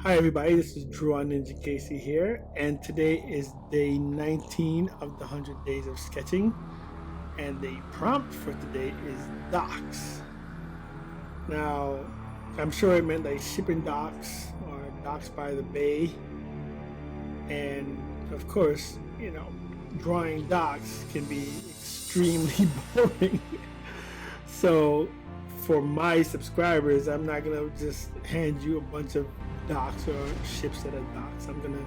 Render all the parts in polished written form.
Hi everybody, this is drawninjakc here, and today is day 19 of the 100 days of sketching, and the prompt for today is docks. Now, I'm sure it meant like shipping docks or docks by the bay, and of course, drawing docks can be extremely boring. So for my subscribers, I'm not gonna just hand you a bunch of docks or ships that are docks. I'm gonna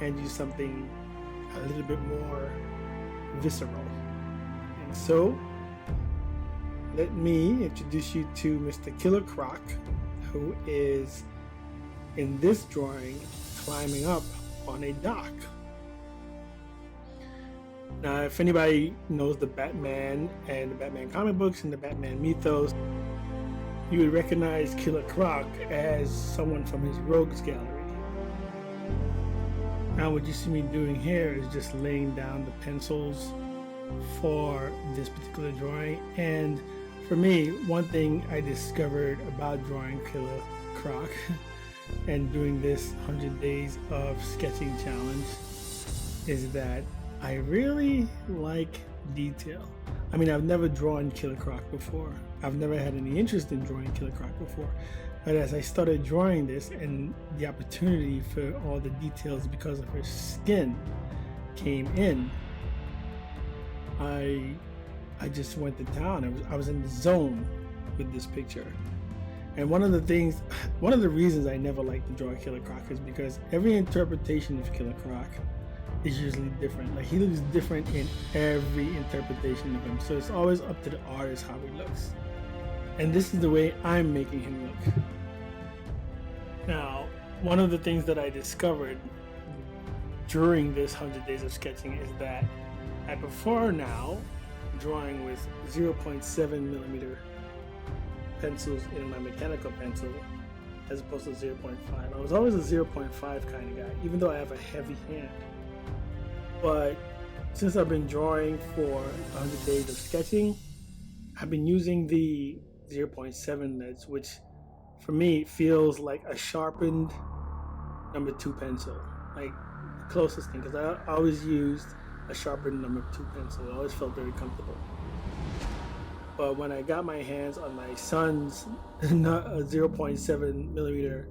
hand you something a little bit more visceral. And so let me introduce you to Mr. Killer Croc, who is in this drawing climbing up on a dock. Now, if anybody knows the Batman and the Batman comic books and the Batman mythos, you would recognize Killer Croc as someone from his rogues gallery. Now what you see me doing here is just laying down the pencils for this particular drawing. And for me, one thing I discovered about drawing Killer Croc and doing this 100 days of sketching challenge is that I really like detail. I mean, I've never drawn Killer Croc before. I've never had any interest in drawing Killer Croc before. But as I started drawing this and the opportunity for all the details because of her skin came in, I just went to town. I was in the zone with this picture. And one of the reasons I never liked to draw Killer Croc is because every interpretation of Killer Croc is usually different. Like, he looks different in every interpretation of him, so it's always up to the artist how he looks. And this is the way I'm making him look. Now, one of the things that I discovered during this 100 days of sketching is that I prefer now drawing with 0.7 millimeter pencils in my mechanical pencil as opposed to 0.5. I was always a 0.5 kind of guy, even though I have a heavy hand. But since I've been drawing for 100 days of sketching, I've been using the 0.7 leads, which for me feels like a sharpened number 2 pencil, like the closest thing, because I always used a sharpened number 2 pencil. It always felt very comfortable. But when I got my hands on my son's 0.7 millimeter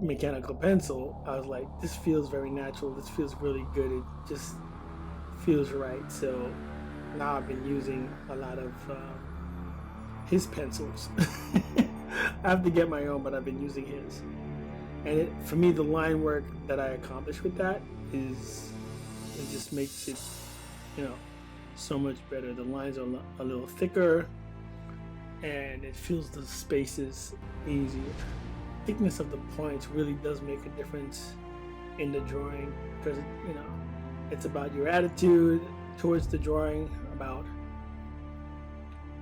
mechanical pencil, I was like, this feels very natural, this feels really good, it just feels right. So now I've been using a lot of his pencils. I have to get my own, but I've been using his. And for me, the line work that I accomplish with that it just makes it, so much better. The lines are a little thicker, and it fills the spaces easier. Thickness of the points really does make a difference in the drawing, because it's about your attitude towards the drawing, about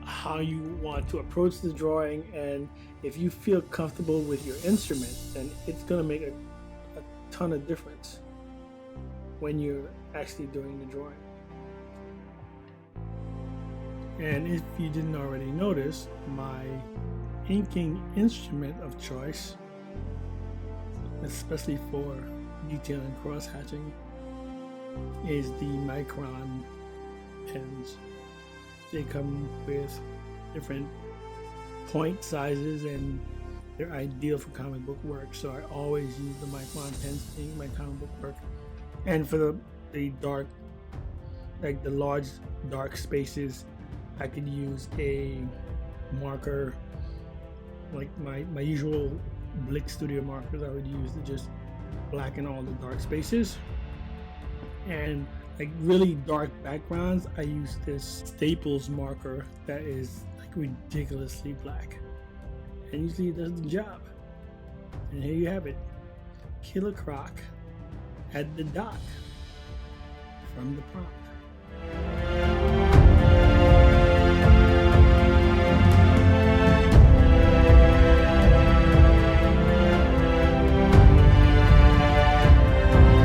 how you want to approach the drawing, and if you feel comfortable with your instrument, then it's going to make a ton of difference when you're actually doing the drawing. And if you didn't already notice, my inking instrument of choice, especially for detail and cross hatching, is the Micron pens. They come with different point sizes and they're ideal for comic book work, so I always use the Micron pens to ink my comic book work. And for the dark, like the large dark spaces, I could use a marker, like my usual Blick Studio markers I would use to just blacken all the dark spaces. And like really dark backgrounds, I use this Staples marker that is like ridiculously black, and usually it does the job. And here you have it, Killer Croc at the dock from the prompt.